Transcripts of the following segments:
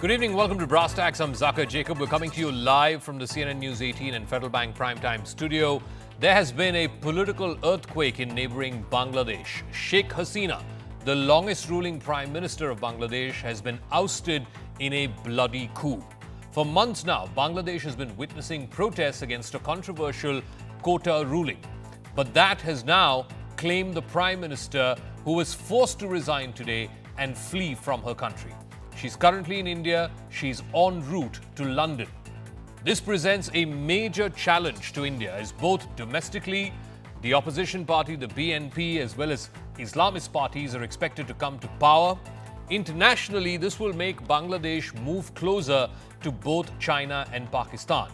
Good evening. Welcome to Brass Tacks. I'm Zakir Jacob. We're coming to you live from the CNN News 18 and Federal Bank Primetime studio. There has been a political earthquake in neighboring Bangladesh. Sheikh Hasina, the longest ruling Prime Minister of Bangladesh, has been ousted in a bloody coup. For months now, Bangladesh has been witnessing protests against a controversial quota ruling. But that has now claimed the Prime Minister, who was forced to resign today and flee from her country. She's currently in India. She's en route to London. This presents a major challenge to India, as both domestically, the opposition party, the BNP, as well as Islamist parties are expected to come to power. Internationally, this will make Bangladesh move closer to both China and Pakistan.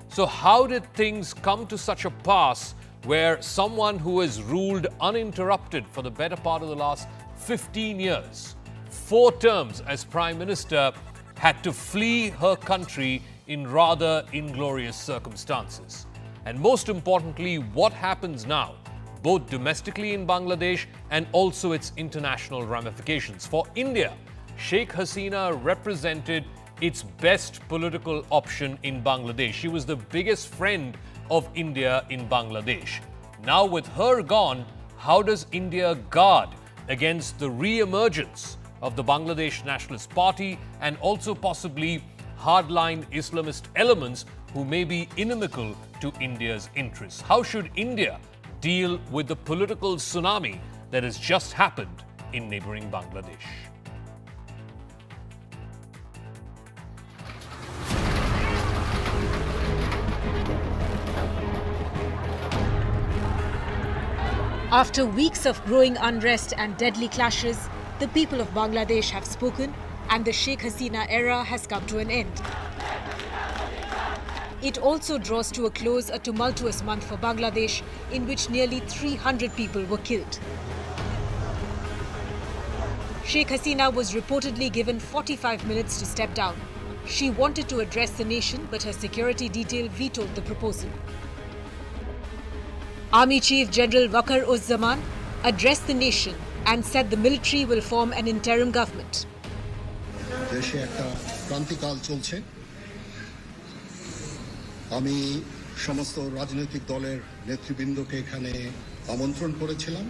So how did things come to such a pass where someone who has ruled uninterrupted for the better part of the last 15 years, 4 terms as Prime Minister, had to flee her country in rather inglorious circumstances? And most importantly, what happens now, both domestically in Bangladesh and also its international ramifications? For India, Sheikh Hasina represented its best political option in Bangladesh. She was the biggest friend of India in Bangladesh. Now with her gone, how does India guard against the re-emergence of the Bangladesh Nationalist Party and also possibly hardline Islamist elements who may be inimical to India's interests? How should India deal with the political tsunami that has just happened in neighboring Bangladesh? After weeks of growing unrest and deadly clashes, the people of Bangladesh have spoken and the Sheikh Hasina era has come to an end. It also draws to a close a tumultuous month for Bangladesh in which nearly 300 people were killed. Sheikh Hasina was reportedly given 45 minutes to step down. She wanted to address the nation, but her security detail vetoed the proposal. Army Chief General Wakar-uz-Zaman addressed the nation and said the military will form an interim government. দেশে একটা ক্রান্তিকাল চলছে। আমি সমস্ত রাজনৈতিক দলের নেতৃবৃন্দকে এখানে আমন্ত্রণ করেছিলাম।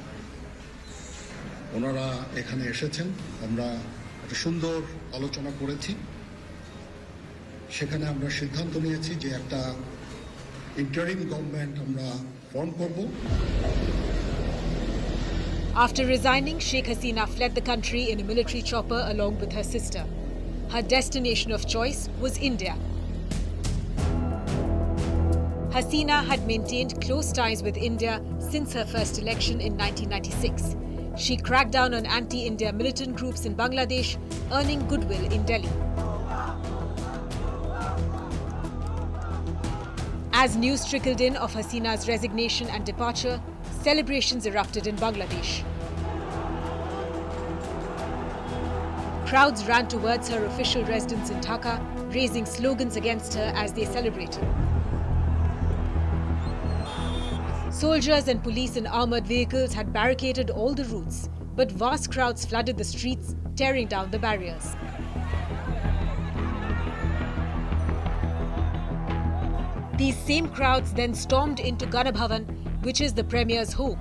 ওনারা এখানে এসেছেন। আমরা একটা সুন্দর আলোচনা করেছি। সেখানে আমরা সিদ্ধান্ত নিয়েছি যে একটা ইন্টারিম গভর্নমেন্ট আমরা ফর্ম করব। After resigning, Sheikh Hasina fled the country in a military chopper along with her sister. Her destination of choice was India. Hasina had maintained close ties with India since her first election in 1996. She cracked down on anti-India militant groups in Bangladesh, earning goodwill in Delhi. As news trickled in of Hasina's resignation and departure, celebrations erupted in Bangladesh. Crowds ran towards her official residence in Dhaka, raising slogans against her as they celebrated. Soldiers and police in armored vehicles had barricaded all the routes, but vast crowds flooded the streets, tearing down the barriers. These same crowds then stormed into Ganabhavan, which is the Premier's home.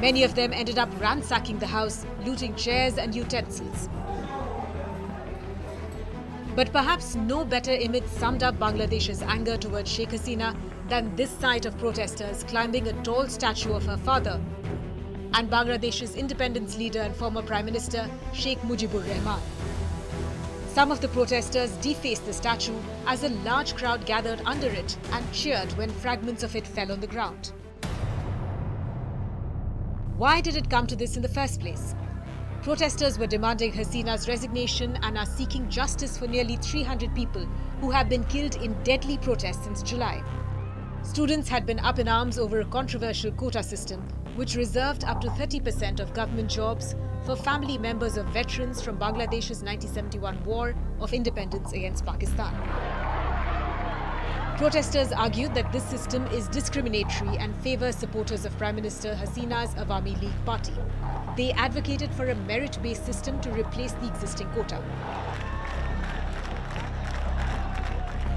Many of them ended up ransacking the house, looting chairs and utensils. But perhaps no better image summed up Bangladesh's anger towards Sheikh Hasina than this sight of protesters climbing a tall statue of her father and Bangladesh's independence leader and former Prime Minister Sheikh Mujibur Rahman. Some of the protesters defaced the statue as a large crowd gathered under it and cheered when fragments of it fell on the ground. Why did it come to this in the first place? Protesters were demanding Hasina's resignation and are seeking justice for nearly 300 people who have been killed in deadly protests since July. Students had been up in arms over a controversial quota system which reserved up to 30% of government jobs for family members of veterans from Bangladesh's 1971 war of independence against Pakistan. Protesters argued that this system is discriminatory and favours supporters of Prime Minister Hasina's Awami League party. They advocated for a merit-based system to replace the existing quota.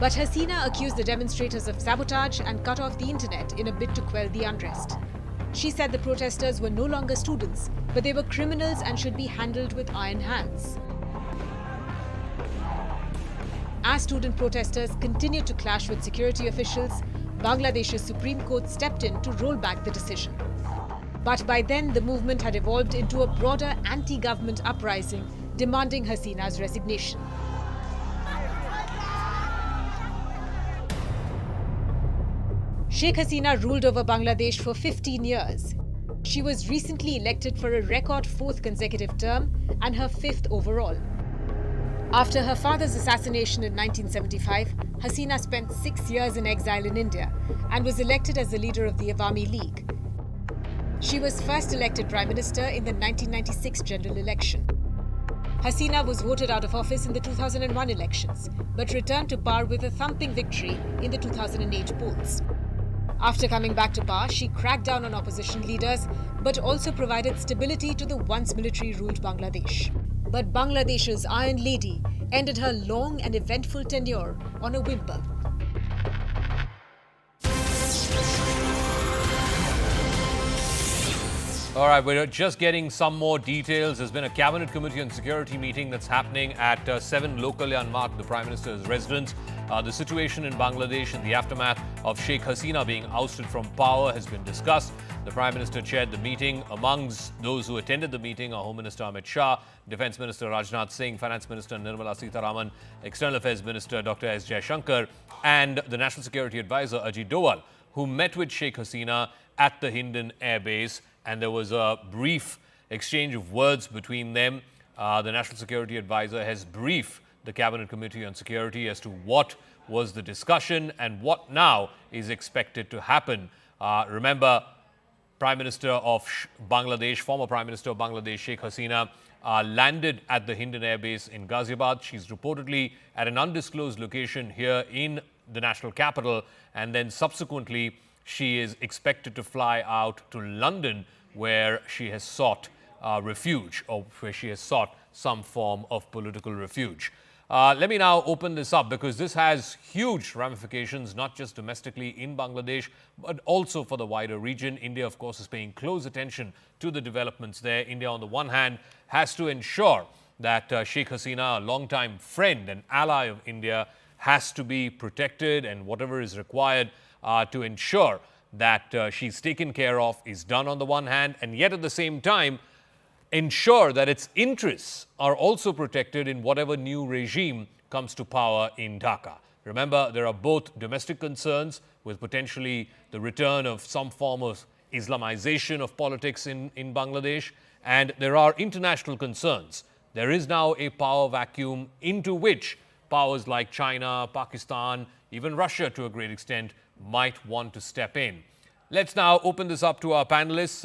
But Hasina accused the demonstrators of sabotage and cut off the internet in a bid to quell the unrest. She said the protesters were no longer students, but they were criminals and should be handled with iron hands. As student protesters continued to clash with security officials, Bangladesh's Supreme Court stepped in to roll back the decision. But by then, the movement had evolved into a broader anti-government uprising demanding Hasina's resignation. Sheikh Hasina ruled over Bangladesh for 15 years. She was recently elected for a record 4th consecutive term and her 5th overall. After her father's assassination in 1975, Hasina spent 6 years in exile in India and was elected as the leader of the Awami League. She was first elected Prime Minister in the 1996 general election. Hasina was voted out of office in the 2001 elections, but returned to power with a thumping victory in the 2008 polls. After coming back to power, she cracked down on opposition leaders, but also provided stability to the once military-ruled Bangladesh. But Bangladesh's Iron Lady ended her long and eventful tenure on a whimper. All right, we're just getting some more details. There's been a Cabinet Committee on Security meeting that's happening at 7 locally unmarked, the Prime Minister's residence. The situation in Bangladesh in the aftermath of Sheikh Hasina being ousted from power has been discussed. The Prime Minister chaired the meeting. Amongst those who attended the meeting are Home Minister Amit Shah, Defence Minister Rajnath Singh, Finance Minister Nirmala Sitharaman, External Affairs Minister Dr. S. Jaishankar, and the National Security Advisor Ajit Doval, who met with Sheikh Hasina at the Hindon Air Base. And there was a brief exchange of words between them. The National Security Advisor has briefed the Cabinet Committee on Security as to what was the discussion and what now is expected to happen. Remember, Prime Minister of Bangladesh, former Prime Minister of Bangladesh, Sheikh Hasina, landed at the Hindon Air Base in Ghaziabad. She's reportedly at an undisclosed location here in the national capital, and then subsequently she is expected to fly out to London, where she has sought refuge, or where she has sought some form of political refuge. Let me now open this up, because this has huge ramifications, not just domestically in Bangladesh, but also for the wider region. India, of course, is paying close attention to the developments there. India, on the one hand, has to ensure that Sheikh Hasina, a longtime friend and ally of India, has to be protected, and whatever is required to ensure that she's taken care of is done on the one hand, and yet at the same time ensure that its interests are also protected in whatever new regime comes to power in Dhaka. Remember, there are both domestic concerns with potentially the return of some form of Islamization of politics in Bangladesh, and there are international concerns. There is now a power vacuum into which powers like China, Pakistan, even Russia to a great extent might want to step in. Let's now open this up to our panelists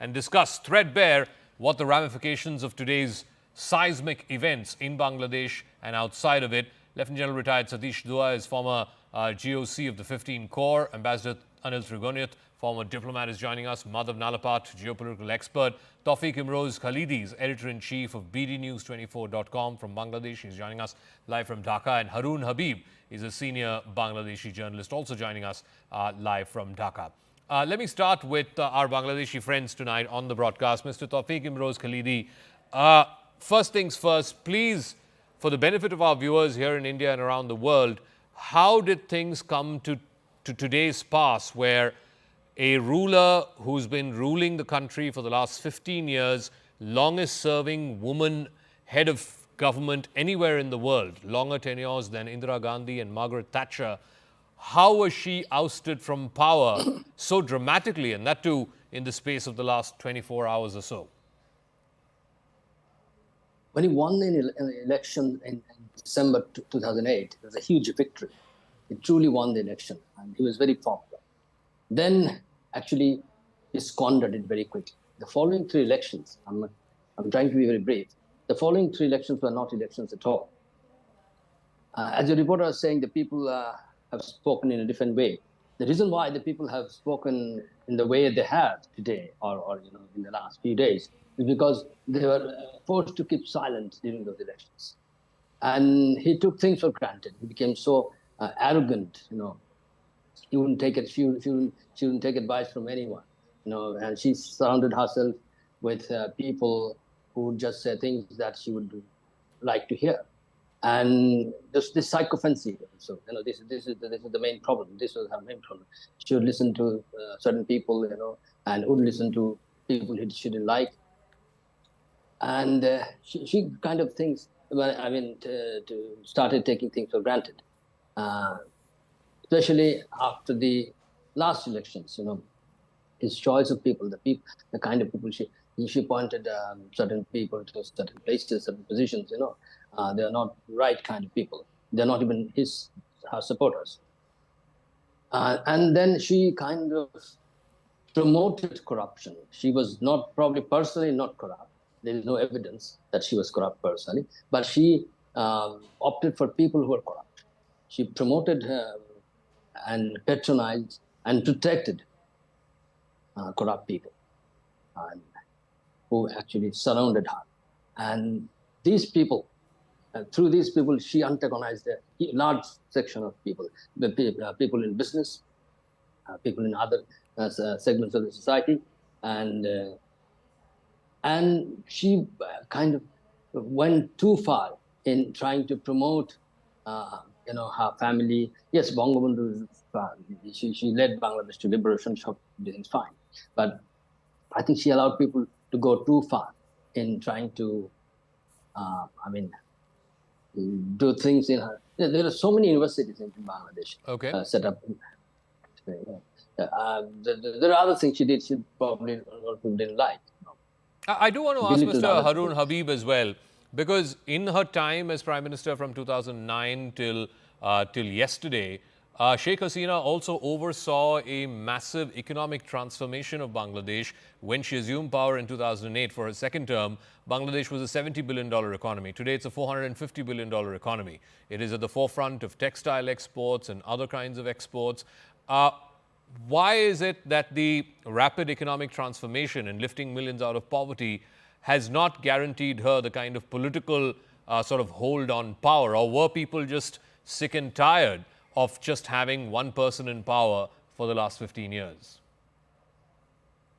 and discuss threadbare what the ramifications of today's seismic events in Bangladesh and outside of it. Lieutenant General retired Satish Dua is former GOC of the 15 Corps. Ambassador Anil Trigoniat, former diplomat, is joining us. Madhav Nalapat, geopolitical expert. Tawfiq Imroz Khalidi is editor-in-chief of bdnews24.com from Bangladesh. He's joining us live from Dhaka. And Haroon Habib is a senior Bangladeshi journalist, also joining us live from Dhaka. Let me start with our Bangladeshi friends tonight on the broadcast. Mr. Tawfiq Imroz Khalidi, first things first, please, for the benefit of our viewers here in India and around the world, how did things come to today's pass where a ruler who's been ruling the country for the last 15 years, longest serving woman head of government anywhere in the world, longer tenures than Indira Gandhi and Margaret Thatcher, how was she ousted from power so dramatically, and that too in the space of the last 24 hours or so? When he won an election in December 2008, it was a huge victory. He truly won the election, and he was very popular. Then, actually, he squandered it very quickly. The following three elections, I'm trying to be very brief, the following three elections were not elections at all. As the reporter was saying, the people have spoken in a different way. The reason why the people have spoken in the way they have today, or in the last few days, is because they were forced to keep silent during those elections. And he took things for granted. He became so arrogant, He wouldn't take it. She wouldn't take advice from anyone, And she surrounded herself with people who would just say things that she would like to hear. And this sycophancy. So this is the main problem. This was her main problem. She would listen to certain people, and would listen to people she didn't like. And she kind of thinks. Started taking things for granted, especially after the last elections. His choice of people, the kind of people she pointed certain people to certain places, certain positions. They are not right kind of people. They're not even her supporters. And then she kind of promoted corruption. She was probably personally not corrupt. There is no evidence that she was corrupt personally, but she opted for people who were corrupt. She promoted and patronized and protected corrupt people who actually surrounded her. And these people, through these people, she antagonized a large section of people, people in business, people in other segments of the society, and she kind of went too far in trying to promote, her family. Yes, Bangabandhu, she led Bangladesh to liberation. Everything's fine, but I think she allowed people to go too far in trying to, do things in her. There are so many universities in Bangladesh set up. There are other things she did. She probably didn't like. I do want to ask Mr. Harun Habib as well, because in her time as Prime Minister from 2009 till yesterday, Sheikh Hasina also oversaw a massive economic transformation of Bangladesh. When she assumed power in 2008 for her second term, Bangladesh was a $70 billion economy. Today, it's a $450 billion economy. It is at the forefront of textile exports and other kinds of exports. Why is it that the rapid economic transformation and lifting millions out of poverty has not guaranteed her the kind of political sort of hold on power? Or were people just sick and tired of just having one person in power for the last 15 years?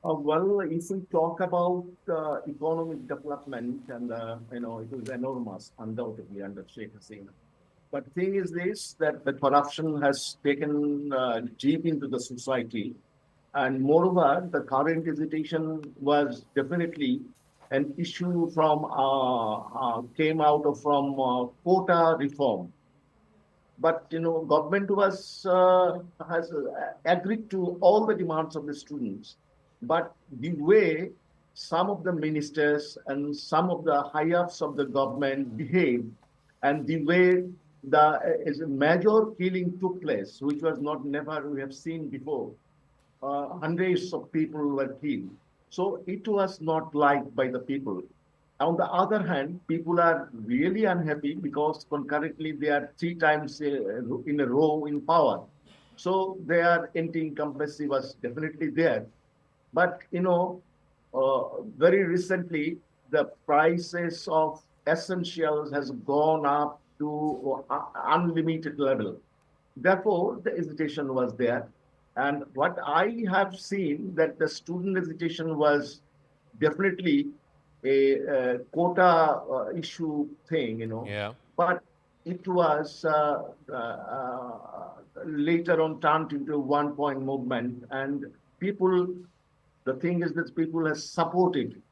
Well, if we talk about economic development, and it was enormous, undoubtedly, under Sheikh Hasina. But the thing is this, that the corruption has taken deep into the society. And moreover, the current hesitation was definitely an issue came out from quota reform. But, government has agreed to all the demands of the students. But the way some of the ministers and some of the high-ups of the government behaved, and the way a major killing took place, which was never we have seen before. Hundreds of people were killed. So it was not liked by the people. On the other hand, people are really unhappy because concurrently they are 3 times in a row in power. So their anti-incumbency was definitely there. But, very recently, the prices of essentials has gone up to unlimited level. Therefore, the hesitation was there. And what I have seen, that the student hesitation was definitely a quota issue thing, Yeah. But it was later on turned into a one-point movement. And the thing is that people have supported.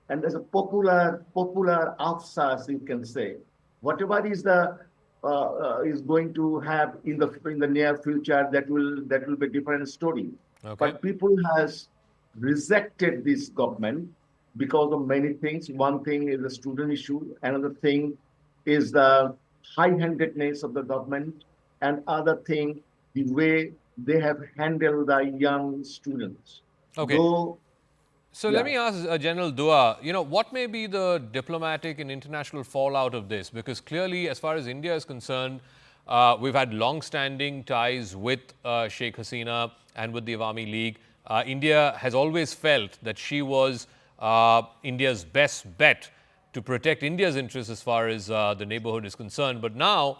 And there's a popular afsas, you can say. Whatever is going to have in the near future, that will be a different story. Okay. But people has rejected this government because of many things. One thing is the student issue. Another thing is the high-handedness of the government. And other thing, the way they have handled the young students. Okay. So let me ask General Dua, what may be the diplomatic and international fallout of this? Because clearly, as far as India is concerned, We've had long-standing ties with Sheikh Hasina and with the Awami League. India has always felt that she was India's best bet to protect India's interests as far as the neighborhood is concerned. But now,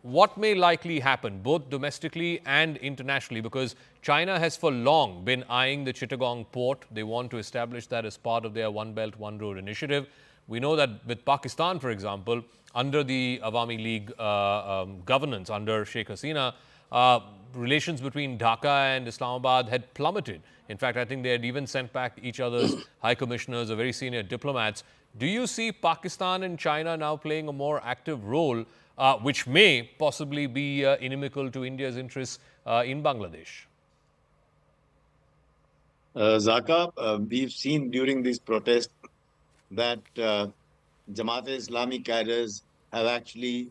what may likely happen, both domestically and internationally, because China has for long been eyeing the Chittagong port. They want to establish that as part of their One Belt, One Road initiative. We know that with Pakistan, for example, under the Awami League governance, under Sheikh Hasina, relations between Dhaka and Islamabad had plummeted. In fact, I think they had even sent back each other's high commissioners or very senior diplomats. Do you see Pakistan and China now playing a more active role, which may possibly be inimical to India's interests in Bangladesh? Zaka, we've seen during these protests that Jamaat-e-Islami cadres have actually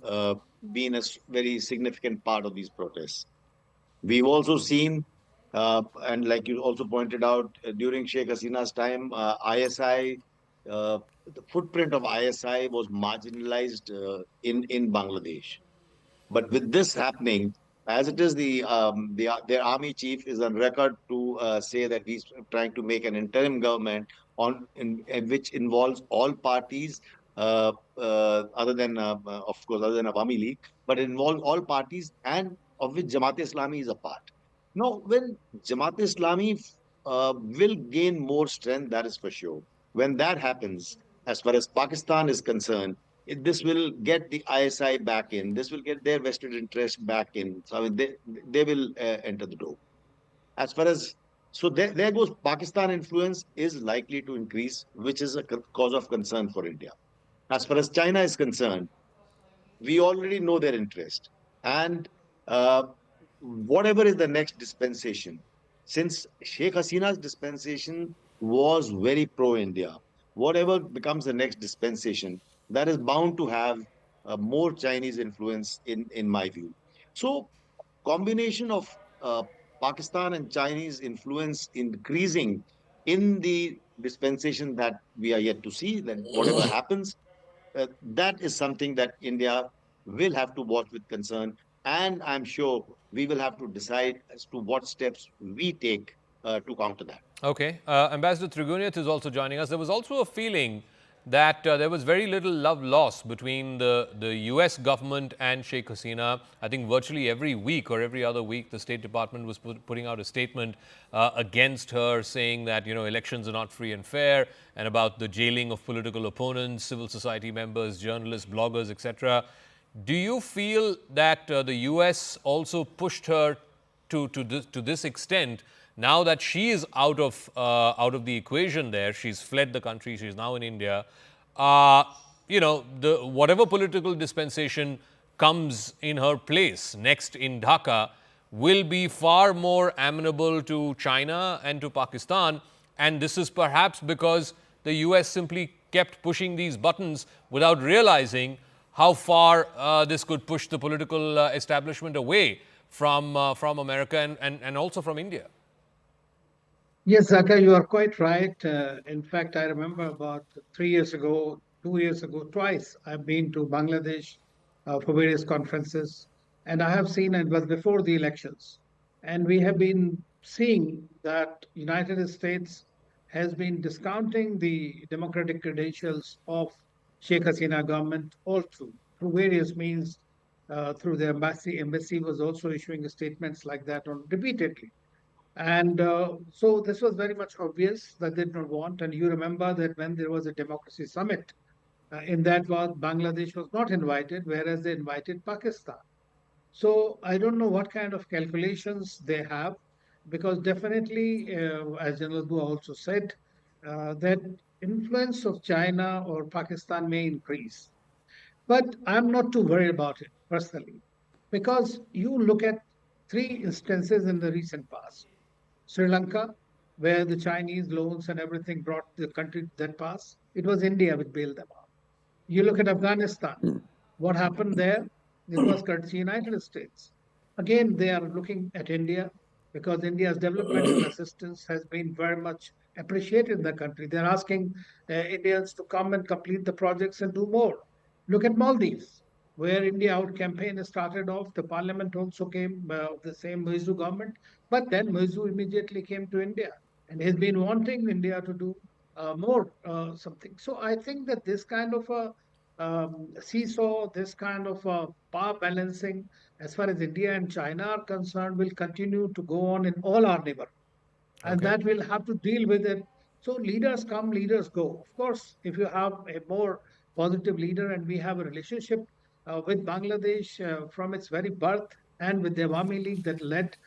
been a very significant part of these protests. We've also seen, and like you also pointed out, during Sheikh Hasina's time, ISI, the footprint of ISI was marginalized in Bangladesh. But with this happening, as it is, their army chief is on record to say that he's trying to make an interim government in which involves all parties, other than of course other than Awami League, but involves all parties, and of which Jamaat Islami is a part. Now, when Jamaat Islami will gain more strength, that is for sure. When that happens, as far as Pakistan is concerned, this will get the ISI back in. This will get their vested interest back in. So I mean, they will enter the door. As far as so there goes, Pakistan influence is likely to increase, which is a cause of concern for India. As far as China is concerned, we already know their interest, and whatever is the next dispensation, since Sheikh Hasina's dispensation was very pro-India, whatever becomes the next dispensation, that is bound to have more Chinese influence in my view. So combination of Pakistan and Chinese influence increasing in the dispensation that we are yet to see, then whatever happens, that is something that India will have to watch with concern. And I'm sure we will have to decide as to what steps we take to counter that. Okay. Ambassador Triguniath is also joining us. There was also a feeling that there was very little love lost between the US government and Sheikh Hasina. I think virtually every week or every other week, the State Department was putting out a statement against her, saying that, elections are not free and fair, and about the jailing of political opponents, civil society members, journalists, bloggers, etc. Do you feel that the US also pushed her to this extent? Now that she is out of the equation there, she's fled the country, she's now in India, whatever political dispensation comes in her place next in Dhaka will be far more amenable to China and to Pakistan. And this is perhaps because the US simply kept pushing these buttons without realizing how far this could push the political establishment away from America and also from India. Yes, Zaka, you are quite right. In fact, I remember about 3 years ago, 2 years ago, twice I've been to Bangladesh for various conferences, and I have seen it was before the elections, and we have been seeing that United States has been discounting the democratic credentials of Sheikh Hasina government all through various means, through the embassy. Embassy was also issuing statements like that on repeatedly. And so this was very much obvious that they did not want. And you remember that when there was a democracy summit, in that was Bangladesh was not invited, whereas they invited Pakistan. So I don't know what kind of calculations they have, because definitely, as General Dua also said, that influence of China or Pakistan may increase. But I'm not too worried about it personally, because you look at 3 instances in the recent past. Sri Lanka, where the Chinese loans and everything brought the country that pass, it was India which bailed them out. You look at Afghanistan, what happened there? It was courtesy United States. Again, they are looking at India because India's developmental assistance has been very much appreciated in the country. They're asking Indians to come and complete the projects and do more. Look at Maldives. where India Out campaign started off. The parliament also came of the same Muizu government, but then Muizu immediately came to India and has been wanting India to do more something. So I think that this kind of a seesaw, this kind of power balancing, as far as India and China are concerned, will continue to go on in all our neighborhoods, and Okay. that we'll have to deal with it. So leaders come, leaders go. Of course, if you have a more positive leader, and we have a relationship with Bangladesh from its very birth, and with the Awami League that led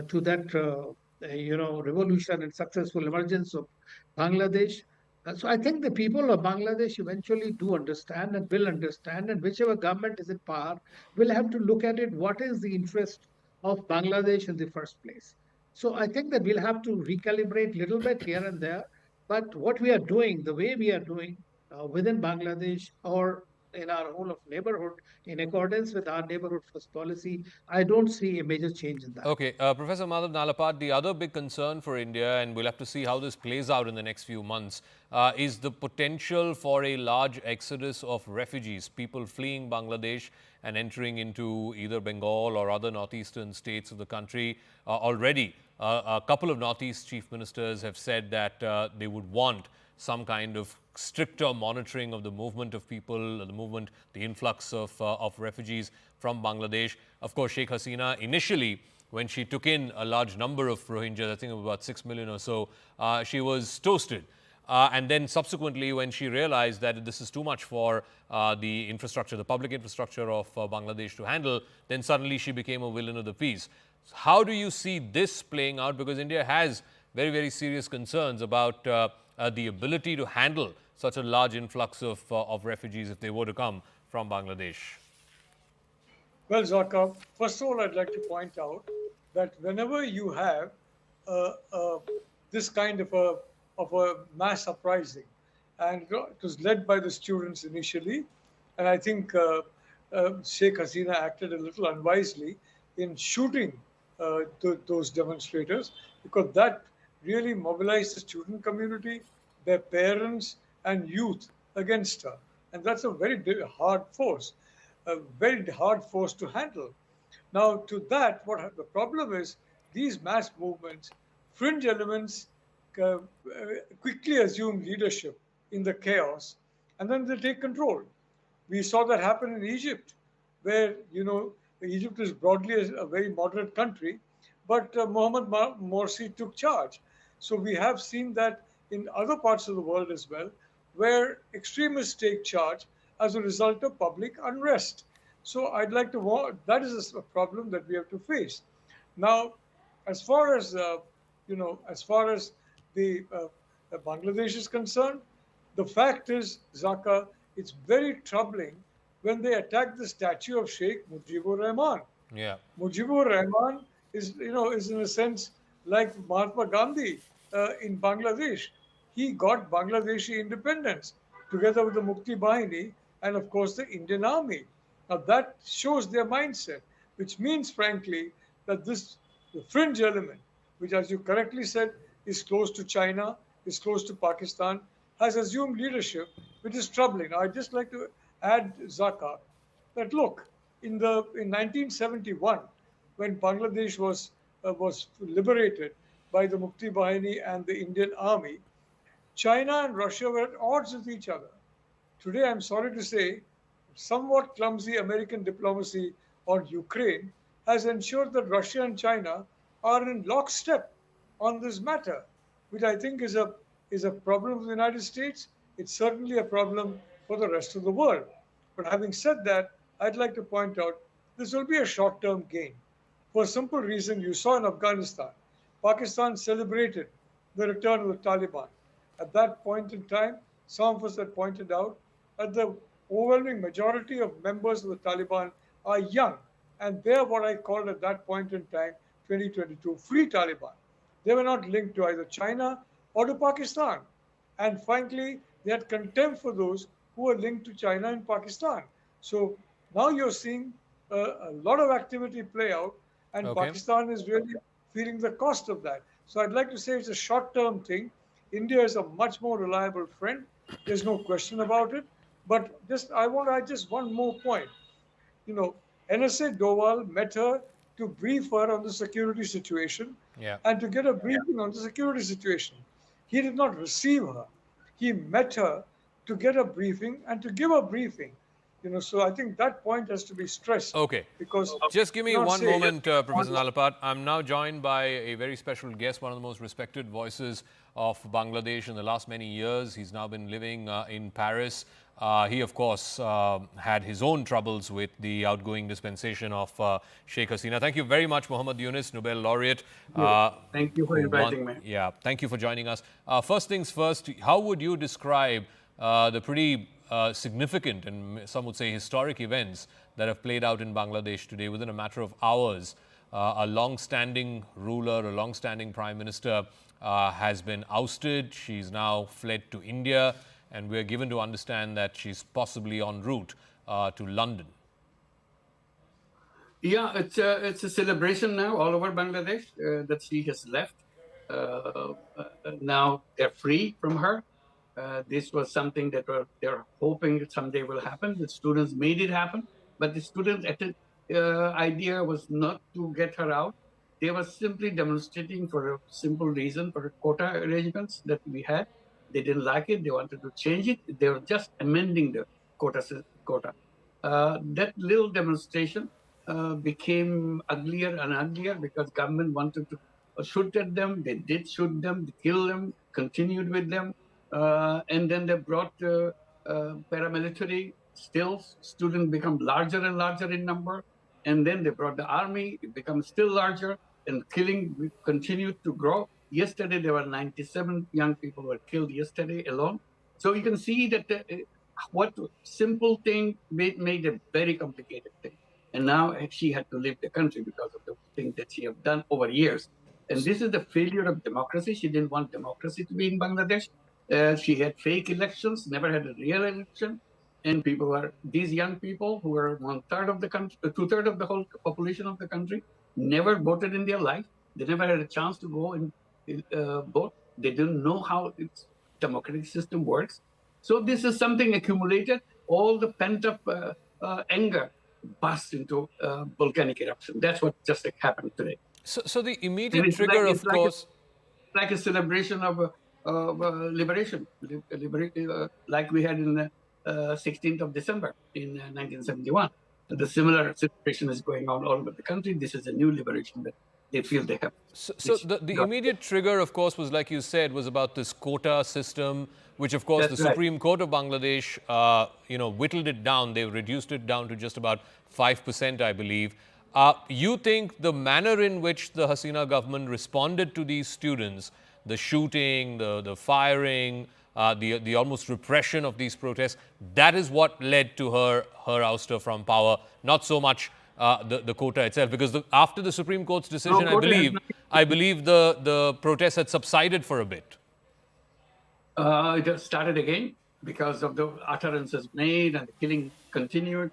to that revolution and successful emergence of Bangladesh. So I think the people of Bangladesh eventually do understand and will understand, and whichever government is in power will have to look at it. What is the interest of Bangladesh in the first place? So I think that we'll have to recalibrate little bit here and there. But what we are doing, the way we are doing within Bangladesh or in our whole of neighborhood, in accordance with our neighborhood first policy, I don't see a major change in that. Okay, Professor Madhav Nalapat, the other big concern for India, and we'll have to see how this plays out in the next few months, is the potential for a large exodus of refugees, people fleeing Bangladesh and entering into either Bengal or other northeastern states of the country. Already, a couple of northeast chief ministers have said that they would want some kind of stricter monitoring of the movement of people, the influx of refugees from Bangladesh. Of course, Sheikh Hasina initially, when she took in a large number of Rohingyas, I think about 6 million or so, she was toasted. And then subsequently, when she realized that this is too much for the infrastructure, the public infrastructure of Bangladesh to handle, then suddenly she became a villain of the peace. How do you see this playing out? Because India has very, very serious concerns about the ability to handle such a large influx of refugees if they were to come from Bangladesh. Well, Zaka, first of all, I'd like to point out that whenever you have this kind of a mass uprising, and it was led by the students initially, and I think Sheikh Hasina acted a little unwisely in shooting those demonstrators, because that really mobilized the student community, their parents, and youth against her. And that's a very hard force, a very hard force to handle. Now, to that, what the problem is, these mass movements, fringe elements quickly assume leadership in the chaos, and then they take control. We saw that happen in Egypt, where, Egypt is broadly a very moderate country, but Mohammed Morsi took charge. So we have seen that in other parts of the world as well, where extremists take charge as a result of public unrest. So I'd like to warn, that is a problem that we have to face. Now, as far as the Bangladesh is concerned, the fact is, Zaka, it's very troubling when they attack the statue of Sheikh Mujibur Rahman. Yeah. Mujibur Rahman is in a sense like Mahatma Gandhi in Bangladesh. He got Bangladeshi independence together with the Mukti Bahini and, of course, the Indian Army. Now, that shows their mindset, which means, frankly, that the fringe element, which, as you correctly said, is close to China, is close to Pakistan, has assumed leadership, which is troubling. I'd just like to add, Zaka, that look, in 1971, when Bangladesh was liberated by the Mukti Bahini and the Indian Army, China and Russia were at odds with each other. Today, I'm sorry to say, somewhat clumsy American diplomacy on Ukraine has ensured that Russia and China are in lockstep on this matter, which I think is a problem for the United States. It's certainly a problem for the rest of the world. But having said that, I'd like to point out this will be a short-term gain. For a simple reason, you saw in Afghanistan, Pakistan celebrated the return of the Taliban. At that point in time, some of us had pointed out that the overwhelming majority of members of the Taliban are young, and they're what I called at that point in time, 2022, free Taliban. They were not linked to either China or to Pakistan. And frankly, they had contempt for those who were linked to China and Pakistan. So now you're seeing a lot of activity play out, and Okay. Pakistan is really feeling the cost of that. So I'd like to say it's a short-term thing. India is a much more reliable friend. There's no question about it. But I want to add just one more point. NSA Doval met her to brief her on the security situation Yeah. and to get a briefing on the security situation. He did not receive her. He met her to get a briefing and to give a briefing. So I think that point has to be stressed. Okay. Because Just give me you cannot one say, moment, Professor Nalapat. I'm now joined by a very special guest, one of the most respected voices of Bangladesh in the last many years. He's now been living in Paris. He, of course, had his own troubles with the outgoing dispensation of Sheikh Hasina. Thank you very much, Muhammad Yunus, Nobel laureate. Thank you for inviting me. Yeah, thank you for joining us. First things first, how would you describe the pretty significant and some would say historic events that have played out in Bangladesh today within a matter of hours? A long-standing ruler, a long-standing prime minister has been ousted. She's now fled to India, and we're given to understand that she's possibly en route to London. Yeah, it's a celebration now all over Bangladesh that she has left. Now they're free from her. This was something that they're hoping someday will happen. The students made it happen, but the students' idea was not to get her out. They were simply demonstrating for a simple reason, for quota arrangements that we had. They didn't like it. They wanted to change it. They were just amending the quota. That little demonstration became uglier and uglier because government wanted to shoot at them. They did shoot them, they killed them, continued with them. And then they brought paramilitary. Still, students become larger and larger in number. And then they brought the army. It becomes still larger, and killing continued to grow. Yesterday, there were 97 young people were killed yesterday alone. So you can see that what simple thing made a very complicated thing. And now she had to leave the country because of the thing that she have done over years. And this is the failure of democracy. She didn't want democracy to be in Bangladesh. She had fake elections, never had a real election. And these young people who are 1/3 of the country, 2/3 of the whole population of the country, never voted in their life. They never had a chance to go and vote. They didn't know how its democratic system works. So this is something accumulated. All the pent-up anger burst into volcanic eruption. That's what just happened today. So the immediate trigger, of course, like a celebration of liberation, like we had in the 16th of December in 1971. The similar situation is going on all over the country. This is a new liberation that they feel they have. So the immediate trigger, of course, was, like you said, was about this quota system, which, of course, That's the right. Supreme Court of Bangladesh, whittled it down. They reduced it down to just about 5%, I believe. You think the manner in which the Hasina government responded to these students, the shooting, the firing, the almost repression of these protests, that is what led to her ouster from power, not so much the quota itself, because after the Supreme Court's decision, I believe the protests had subsided for a bit. It just started again because of the utterances made and the killing continued.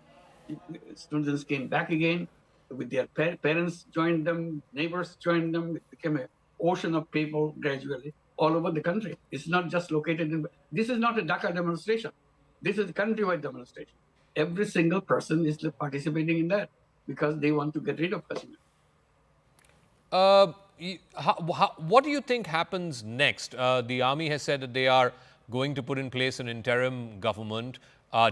Students came back again with their parents joined them, neighbors joined them. It became an ocean of people gradually all over the country. It's not just located in. This is not a Dhaka demonstration. This is a countrywide demonstration. Every single person is participating in that because they want to get rid of Hasina. What do you think happens next? The army has said that they are going to put in place an interim government.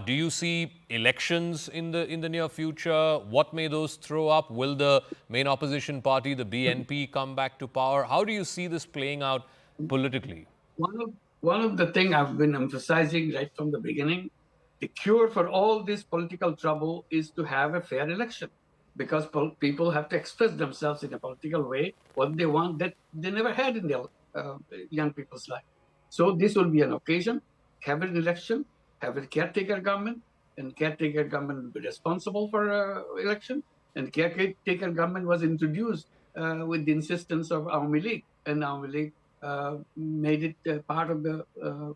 Do you see elections in the near future? What may those throw up? Will the main opposition party, the BNP, come back to power? How do you see this playing out politically? One of the things I've been emphasizing right from the beginning, the cure for all this political trouble is to have a fair election, because people have to express themselves in a political way, what they want that they never had in their young people's life. So this will be an occasion, have an election, have a caretaker government, and caretaker government will be responsible for election. And caretaker government was introduced with the insistence of Awami League, and Awami League made it part of the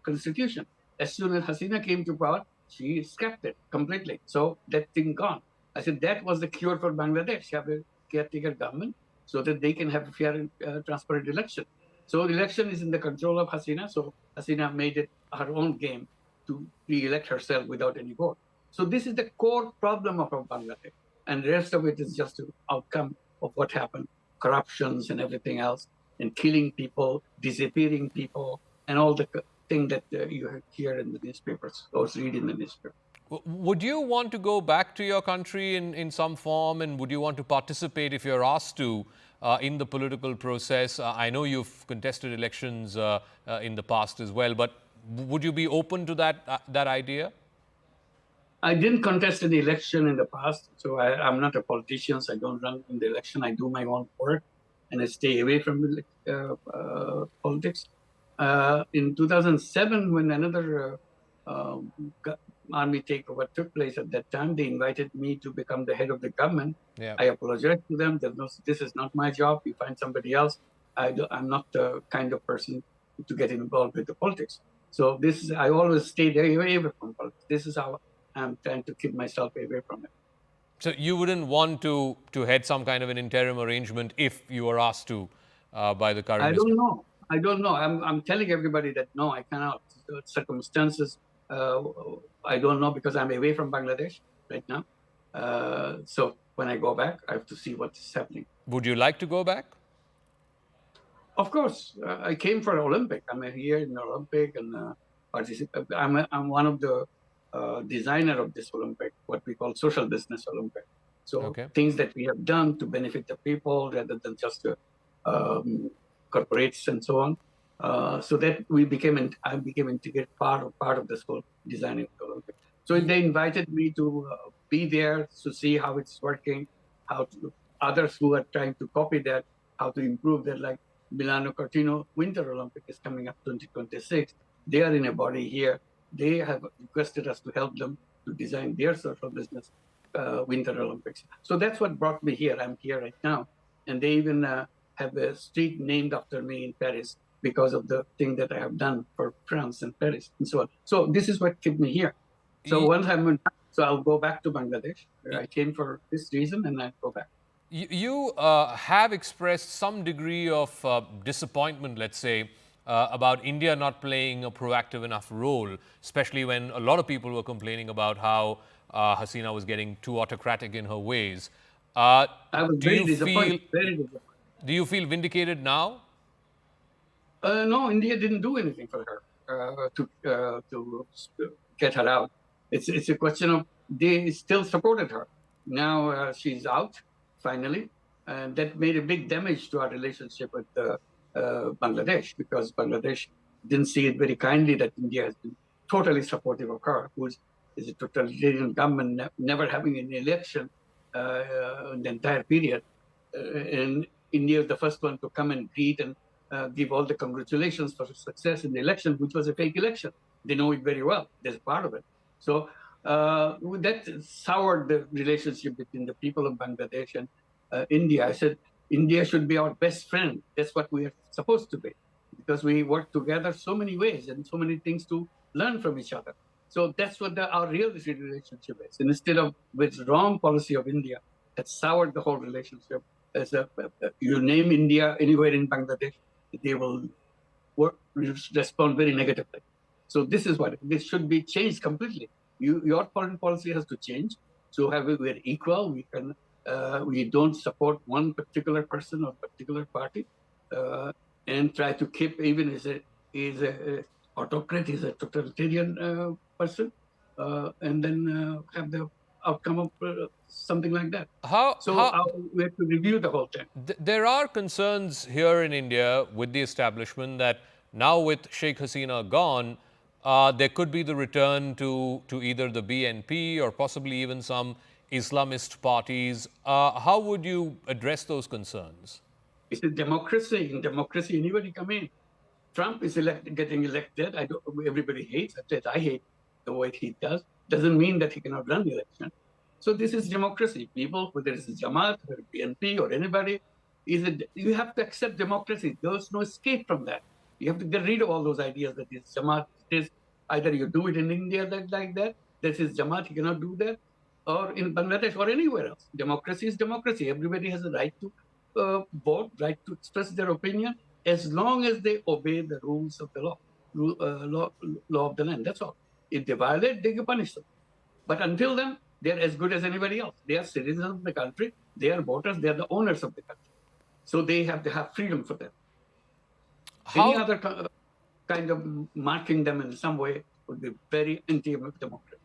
constitution. As soon as Hasina came to power, she scrapped it completely. So that thing gone. I said that was the cure for Bangladesh, have a caretaker government so that they can have a fair and transparent election. So the election is in the control of Hasina. So Hasina made it her own game to re-elect herself without any vote. So this is the core problem of Bangladesh, and the rest of it is just an outcome of what happened, corruptions and everything else, and killing people, disappearing people, and all the thing that you hear in the newspapers or read in the newspaper. Would you want to go back to your country in some form, and would you want to participate if you're asked to in the political process? I know you've contested elections in the past as well, but would you be open to that idea? I didn't contest any election in the past, so I'm not a politician. So I don't run in the election. I do my own work, and I stay away from politics. In 2007, when another army takeover took place at that time, they invited me to become the head of the government. Yeah. I apologized to them. This is not my job. You find somebody else. I'm not the kind of person to get involved with the politics. So I always stayed away from politics. This is how I'm trying to keep myself away from it. So you wouldn't want to head some kind of an interim arrangement if you were asked to by the current. I don't know. I don't know. I'm telling everybody that no, I cannot. Circumstances, I don't know, because I'm away from Bangladesh right now. So when I go back, I have to see what's happening. Would you like to go back? Of course, I came for Olympic. I'm here in the Olympic and participate. I'm one of the designer of this Olympic, what we call social business Olympic. So things that we have done to benefit the people rather than just corporates and so on. So that I became integrated part of this whole designing of the Olympic. So they invited me to be there to see how it's working, how to, others who are trying to copy that, how to improve that, like Milano Cortina Winter Olympic is coming up 2026. They are in a body here. They have requested us to help them to design their social business Winter Olympics. So that's what brought me here. I'm here right now. And they even have a street named after me in Paris because of the thing that I have done for France and Paris and so on. So this is what kept me here. So once so I'll go back to Bangladesh. I came for this reason and I go back. You have expressed some degree of disappointment, let's say, about India not playing a proactive enough role, especially when a lot of people were complaining about how Hasina was getting too autocratic in her ways. I was very disappointed. Do you feel vindicated now? No, India didn't do anything for her to get her out. It's a question of they still supported her. Now she's out, finally, and that made a big damage to our relationship with Bangladesh, because Bangladesh didn't see it very kindly that India has been totally supportive of her, who is a totalitarian government, never having an election in the entire period. And India is the first one to come and greet and give all the congratulations for success in the election, which was a fake election. They know it very well. There's part of it. So that soured the relationship between the people of Bangladesh and India. I said, India should be our best friend. That's what we are supposed to be, because we work together so many ways and so many things to learn from each other. So that's what our real relationship is. And instead of with wrong policy of India that soured the whole relationship, you name India anywhere in Bangladesh, they will respond very negatively. So this should be changed completely. Your foreign policy has to change. So we're equal. We don't support one particular person or particular party, and try to keep, even as a autocrat, is a totalitarian person, and then have the outcome of something like that. We have to review the whole thing. There are concerns here in India with the establishment that now with Sheikh Hasina gone, there could be the return to either the BNP or possibly even some Islamist parties. How would you address those concerns? It's a democracy. In democracy, anybody come in. Trump is getting elected. Everybody hates it. I hate the way he does. Doesn't mean that he cannot run the election. So this is democracy. People, whether it's Jamaat or BNP or anybody, you have to accept democracy. There's no escape from that. You have to get rid of all those ideas that this Jamaat is, either you do it in India like that, this is Jamaat, you cannot do that, or in Bangladesh or anywhere else. Democracy is democracy. Everybody has a right to vote, right to express their opinion, as long as they obey the rules of the law of the land. That's all. If they violate, they can punish them. But until then, they're as good as anybody else. They are citizens of the country. They are voters. They are the owners of the country. So they have to have freedom for them. Any How other kind of marking them in some way would be very anti-democratic.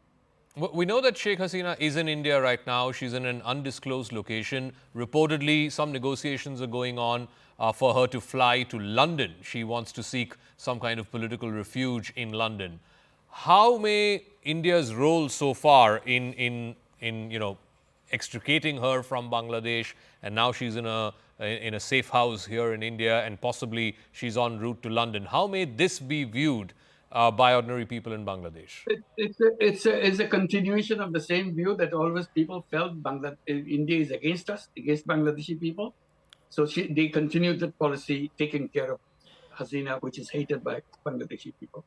We know that Sheikh Hasina is in India right now. She's in an undisclosed location. Reportedly, some negotiations are going on for her to fly to London. She wants to seek some kind of political refuge in London. How may India's role so far in extricating her from Bangladesh, and now she's in a safe house here in India, and possibly she's en route to London. How may this be viewed by ordinary people in Bangladesh? It's a continuation of the same view that always people felt India is against us, against Bangladeshi people. So they continue that policy, taking care of Hasina, which is hated by Bangladeshi people.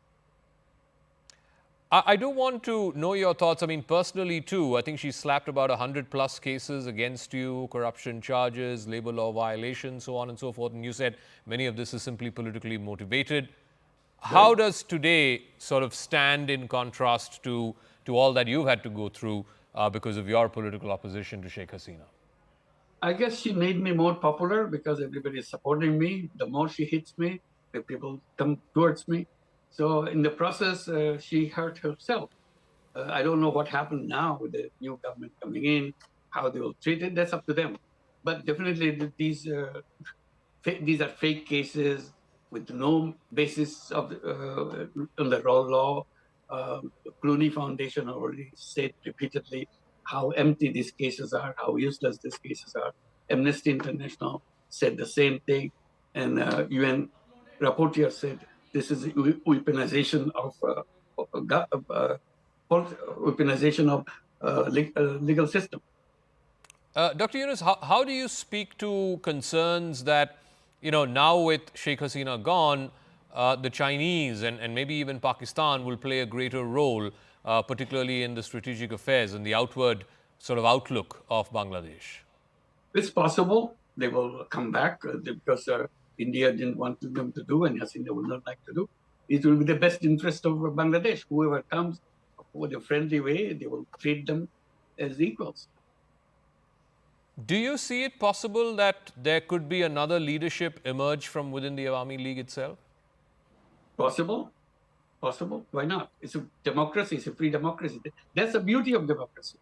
I do want to know your thoughts. I mean, personally, too, I think she slapped about 100+ cases against you, corruption charges, labor law violations, so on and so forth. And you said many of this is simply politically motivated. How does today sort of stand in contrast to all that you've had to go through because of your political opposition to Sheikh Hasina? I guess she made me more popular because everybody is supporting me. The more she hits me, the people come towards me. So in the process, she hurt herself. I don't know what happened now with the new government coming in, how they will treat it. That's up to them. But definitely these are fake cases with no basis of on the raw law. Clooney Foundation already said repeatedly how empty these cases are, how useless these cases are. Amnesty International said the same thing, and UN rapporteur said this is weaponization of legal system. Dr. Yunus, how do you speak to concerns that, now with Sheikh Hasina gone, the Chinese and maybe even Pakistan will play a greater role, particularly in the strategic affairs and the outward sort of outlook of Bangladesh? It's possible they will come back because India didn't want them to do, and Hasina would not like to do. It will be the best interest of Bangladesh. Whoever comes with a friendly way, they will treat them as equals. Do you see it possible that there could be another leadership emerge from within the Awami League itself? Possible. Why not? It's a democracy. It's a free democracy. That's the beauty of democracy.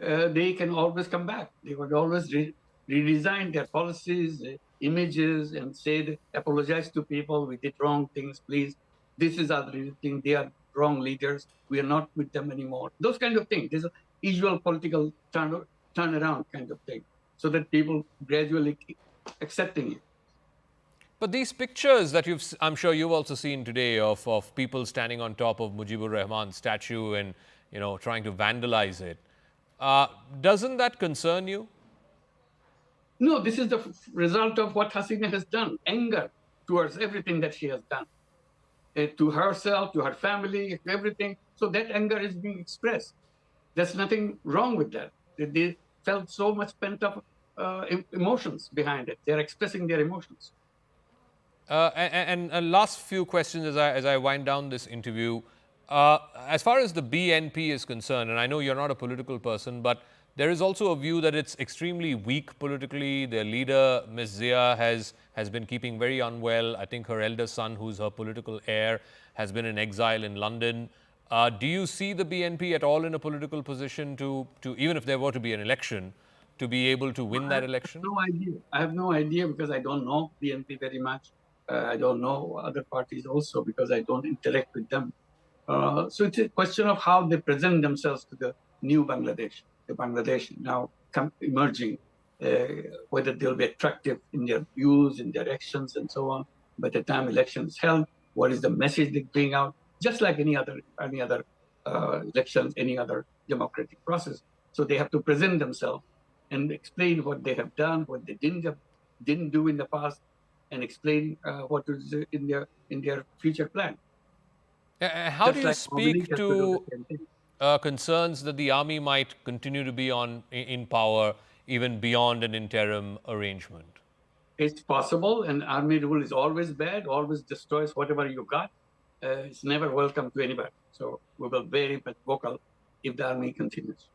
They can always come back. They would always redesign their policies, images, and say, apologize to people. We did wrong things. Please, this is our thing. They are wrong leaders. We are not with them anymore. Those kind of things. There's a usual political turnaround kind of thing, so that people gradually keep accepting it. But these pictures that I'm sure you've also seen today of people standing on top of Mujibur Rahman's statue and trying to vandalize it, doesn't that concern you? No, this is the result of what Hasina has done. Anger towards everything that she has done, to herself, to her family, everything. So that anger is being expressed. There's nothing wrong with that. They felt so much pent up emotions behind it. They're expressing their emotions. And last few questions as I wind down this interview. As far as the BNP is concerned, and I know you're not a political person, but there is also a view that it's extremely weak politically. Their leader, Ms. Zia, has been keeping very unwell. I think her elder son, who's her political heir, has been in exile in London. Do you see the BNP at all in a political position to even if there were to be an election, to be able to win that election? No idea. I have no idea because I don't know BNP very much. I don't know other parties also because I don't interact with them. So it's a question of how they present themselves to the new Bangladesh, the Bangladesh now emerging, whether they'll be attractive in their views, in their actions, and so on. By the time election is held, what is the message they bring out? Just like any other elections, any other democratic process. So they have to present themselves and explain what they have done, what they didn't do in the past, and explain what is in their future plan. How do you speak to concerns that the army might continue to be in power even beyond an interim arrangement? It's possible, and army rule is always bad, always destroys whatever you got. It's never welcome to anybody. So we will very much vocal if the army continues.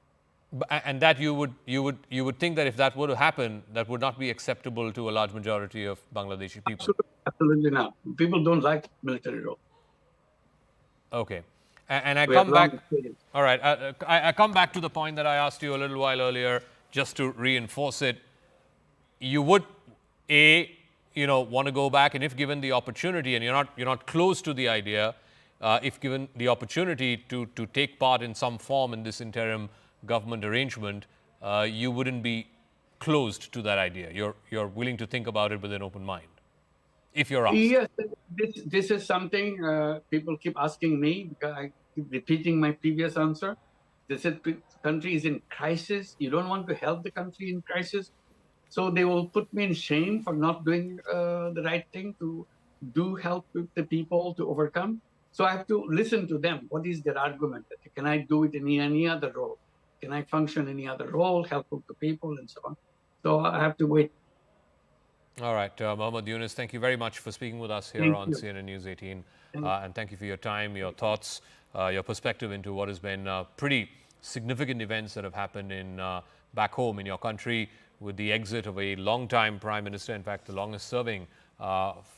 And that you would think that if that were to happen, that would not be acceptable to a large majority of Bangladeshi people. Absolutely not. People don't like military role. Okay. And I We have come long back. experience. All right. I come back to the point that I asked you a little while earlier, just to reinforce it. You would, want to go back, and if given the opportunity, and you're not close to the idea, if given the opportunity to take part in some form in this interim government arrangement, you wouldn't be closed to that idea. You're willing to think about it with an open mind, if you're asked. Yes, this is something people keep asking me, because I keep repeating my previous answer. They said country is in crisis. You don't want to help the country in crisis. So they will put me in shame for not doing the right thing to do help with the people to overcome. So I have to listen to them. What is their argument? Can I do it in any other role? Can I function in any other role, help with the people and so on? So I have to wait. All right, Mohammed Yunus, thank you very much for speaking with us here Thank on you. CNN News 18. And thank you for your time, your thoughts, your perspective into what has been pretty significant events that have happened in back home in your country, with the exit of a long-time prime minister, in fact, the longest-serving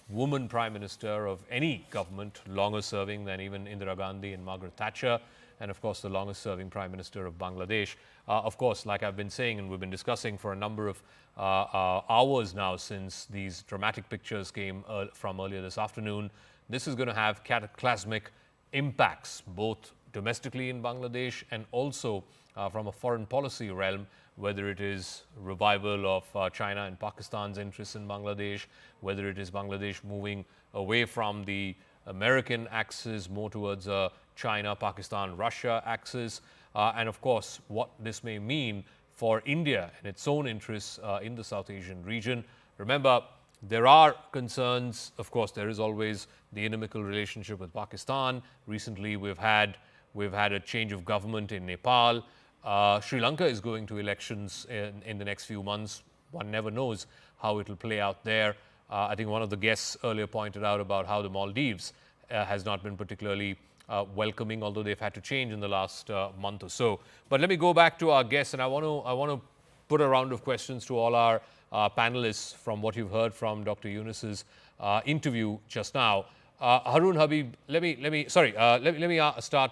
woman prime minister of any government, longer serving than even Indira Gandhi and Margaret Thatcher, and of course the longest-serving prime minister of Bangladesh. Of course, like I've been saying and we've been discussing for a number of hours now since these dramatic pictures came from earlier this afternoon, this is going to have cataclysmic impacts, both domestically in Bangladesh and also from a foreign policy realm, whether it is revival of China and Pakistan's interests in Bangladesh, whether it is Bangladesh moving away from the American axis more towards a China, Pakistan, Russia axis, and of course what this may mean for India and its own interests in the South Asian region. Remember, there are concerns. Of course, there is always the inimical relationship with Pakistan. Recently, we've had a change of government in Nepal. Sri Lanka is going to elections in the next few months. One never knows how it will play out there. I think one of the guests earlier pointed out about how the Maldives has not been particularly welcoming, although they've had to change in the last month or so. But let me go back to our guests, and I want to put a round of questions to all our panelists from what you've heard from Dr. Yunus's interview just now. Harun Habib, let me start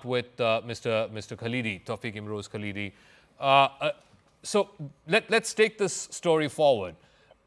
with Mr. Khalidi, Tawfiq Imroz Khalidi. So let's take this story forward.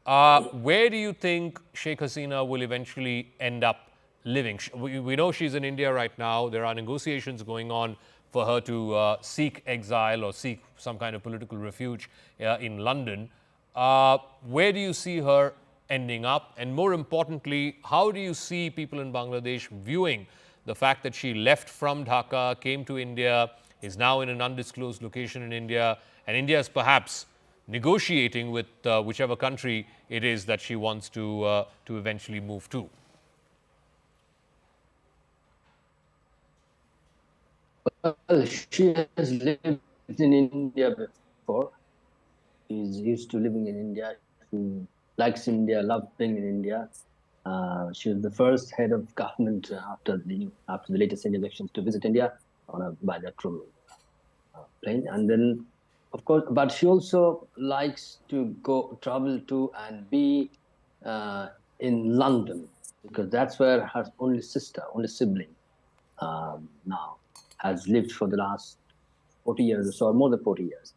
Where do you think Sheikh Hasina will eventually end up living? We know she's in India right now. There are negotiations going on for her to seek exile or seek some kind of political refuge in London. Where do you see her ending up? And more importantly, how do you see people in Bangladesh viewing the fact that she left from Dhaka, came to India, is now in an undisclosed location in India, and India is perhaps negotiating with whichever country it is that she wants to eventually move to? Well, she has lived in India before. She's used to living in India. She likes India, loves being in India. She was the first head of government after the latest elections to visit India on a bilateral plane. And then, of course, but she also likes to travel to and be in London, because that's where her only sibling now has lived for the last 40 years or so, or more than 40 years.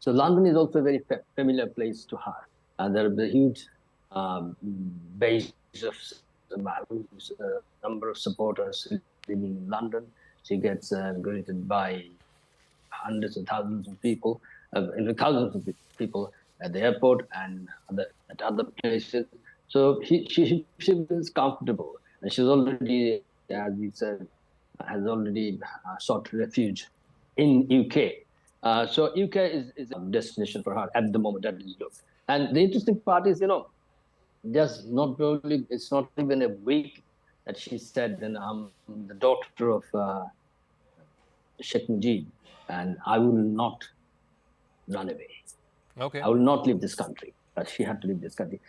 So London is also a very familiar place to her. And there is a huge base of number of supporters living in London. She gets greeted by hundreds of thousands of people, thousands of people at the airport and at other places. So she feels comfortable, and she's already, as we said, has already sought refuge in UK. So UK is a destination for her at the moment, at least. And the interesting part is, just not probably, it's not even a week that she said, then I'm the daughter of Sheikh Mujib, and I will not run away. Okay. I will not leave this country. She had to leave this country.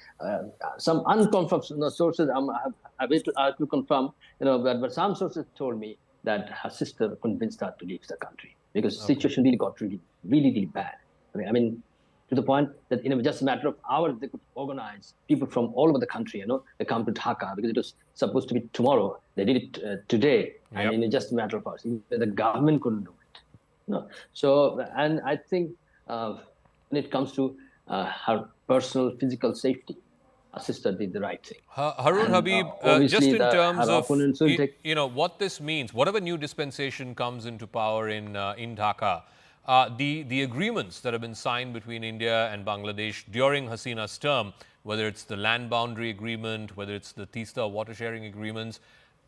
Some unconfirmed sources, I have to confirm, but some sources told me that her sister convinced her to leave the country because the situation really got really bad. I mean, to the point that just a matter of hours they could organize people from all over the country. They come to Dhaka because it was supposed to be tomorrow. They did it today, and in just a matter of hours, the government couldn't do it. So, and I think when it comes to her personal physical safety, her sister did the right thing. Harun Habib, just in terms of what this means, whatever new dispensation comes into power in Dhaka, the agreements that have been signed between India and Bangladesh during Hasina's term, whether it's the land boundary agreement, whether it's the Teesta water sharing agreements,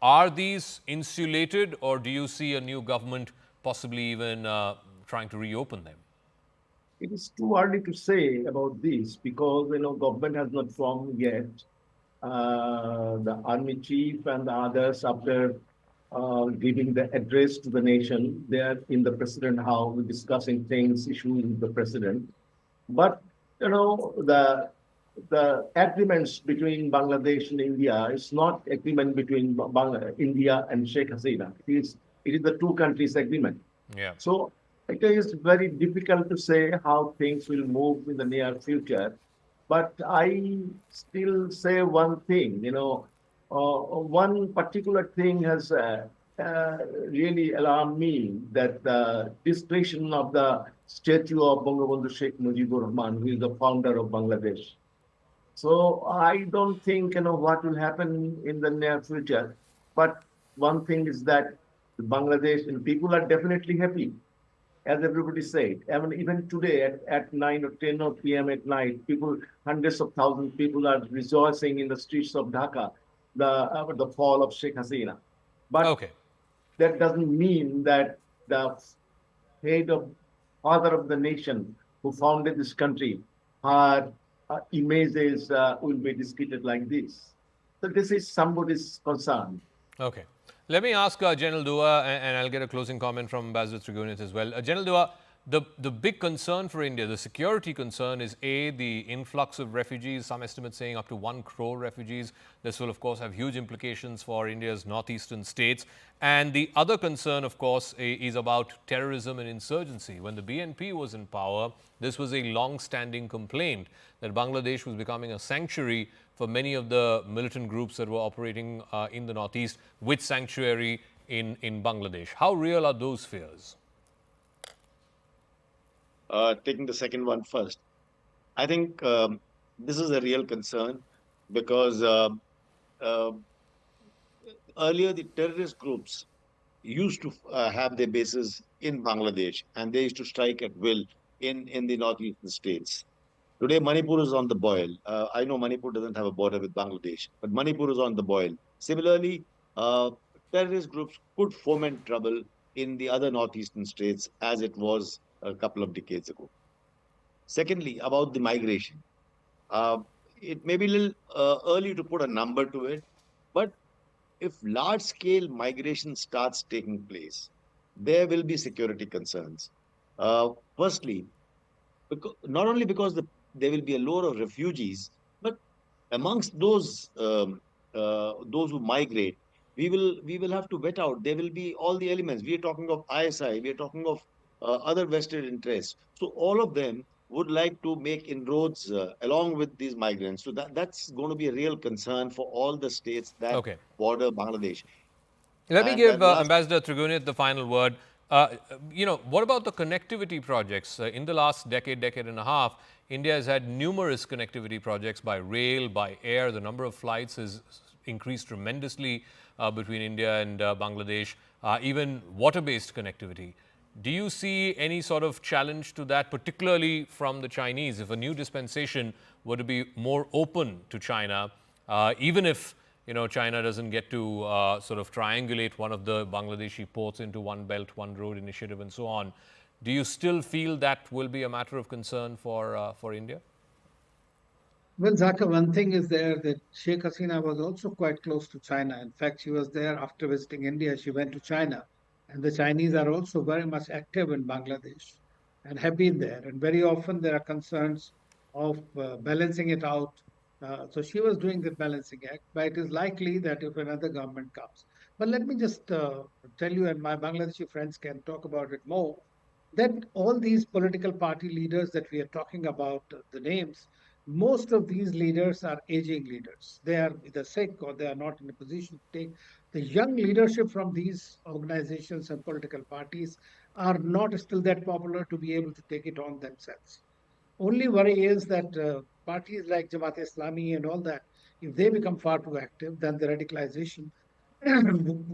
are these insulated, or do you see a new government possibly even trying to reopen them? It is too early to say about this because government has not formed yet. The army chief and the others, after giving the address to the nation, they are in the president house discussing things, issues with the president. But the agreements between Bangladesh and India is not agreement between India and Sheikh Hasina. It is the two countries agreement. Yeah. So it is very difficult to say how things will move in the near future. But I still say one thing, one particular thing has really alarmed me, that the destruction of the statue of Bangabandhu Sheikh Mujibur Rahman, who is the founder of Bangladesh. So I don't think what will happen in the near future. But one thing is that Bangladesh and people are definitely happy, as everybody said. I mean, even today at 9 or 10 p.m. at night, hundreds of thousands of people are rejoicing in the streets of Dhaka, the fall of Sheikh Hasina. But that doesn't mean that the father of the nation who founded this country, her images will be disputed like this. So this is somebody's concern. Okay. Let me ask General Dua, and I'll get a closing comment from Ambassador Trigunit as well. General Dua, the big concern for India, the security concern is the influx of refugees, some estimates saying up to 1 crore refugees. This will, of course, have huge implications for India's northeastern states. And the other concern, of course, is about terrorism and insurgency. When the BNP was in power, this was a long-standing complaint that Bangladesh was becoming a sanctuary for many of the militant groups that were operating in the northeast, with sanctuary in Bangladesh. How real are those fears? Taking the second one first, I think this is a real concern because earlier the terrorist groups used to have their bases in Bangladesh, and they used to strike at will in the northeastern states. Today, Manipur is on the boil. I know Manipur doesn't have a border with Bangladesh, but Manipur is on the boil. Similarly, terrorist groups could foment trouble in the other northeastern states, as it was a couple of decades ago. Secondly, about the migration. It may be a little early to put a number to it, but if large-scale migration starts taking place, there will be security concerns. Firstly, not only because there will be a load of refugees, but amongst those who migrate, we will have to vet out. There will be all the elements. We are talking of ISI. We are talking of other vested interests. So all of them would like to make inroads along with these migrants. So that's going to be a real concern for all the states that border Bangladesh. Let me give Ambassador Trigunit the final word. What about the connectivity projects? In the last decade and a half, India has had numerous connectivity projects by rail, by air. The number of flights has increased tremendously between India and Bangladesh, even water-based connectivity. Do you see any sort of challenge to that, particularly from the Chinese? If a new dispensation were to be more open to China, even if China doesn't get to sort of triangulate one of the Bangladeshi ports into One Belt, One Road initiative and so on, do you still feel that will be a matter of concern for India? Well, Zaka, one thing is there that Sheikh Hasina was also quite close to China. In fact, she was there after visiting India. She went to China. And the Chinese are also very much active in Bangladesh and have been there. And very often there are concerns of balancing it out. So she was doing the balancing act, but it is likely that if another government comes. But let me just tell you, and my Bangladeshi friends can talk about it more, that all these political party leaders that we are talking about, the names, most of these leaders are aging leaders. They are either sick or they are not in a position to take. The young leadership from these organizations and political parties are not still that popular to be able to take it on themselves. Only worry is that parties like Jamaat Islami and all that, if they become far too active, then the radicalization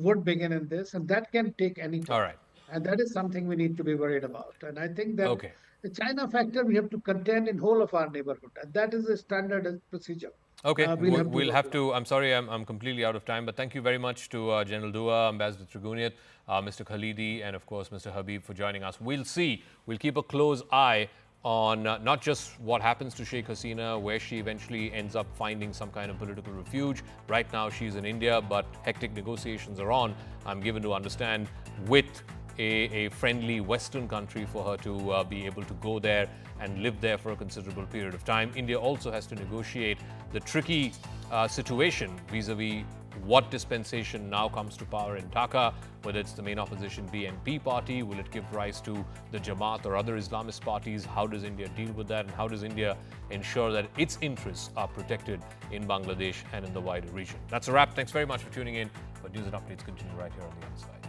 would begin in this, and that can take any All turn. right. And that is something we need to be worried about. And I think that Okay. the China factor we have to contend in whole of our neighborhood, and that is a standard procedure. Okay, we'll work have to. I'm sorry, I'm completely out of time, but thank you very much to General Dua, Ambassador Triguniat, Mr. Khalidi, and of course Mr. Habib for joining us. We'll see. We'll keep a close eye on not just what happens to Sheikh Hasina, where she eventually ends up finding some kind of political refuge. Right now, she's in India, but hectic negotiations are on. I'm given to understand with a friendly Western country for her to be able to go there and live there for a considerable period of time. India also has to negotiate the tricky situation vis-a-vis what dispensation now comes to power in Dhaka, whether it's the main opposition BNP party, will it give rise to the Jamaat or other Islamist parties? How does India deal with that? And how does India ensure that its interests are protected in Bangladesh and in the wider region? That's a wrap. Thanks very much for tuning in. But news and updates continue right here on the other side.